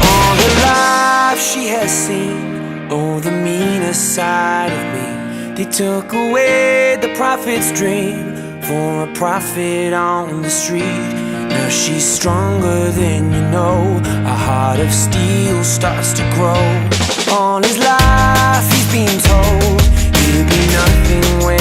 All the life she has seen, oh, the meaner side of me. They took away the prophet's dream for a prophet on the street. Now she's stronger than you know. A heart of steel starts to grow. All his life he's been told he'll be nothing when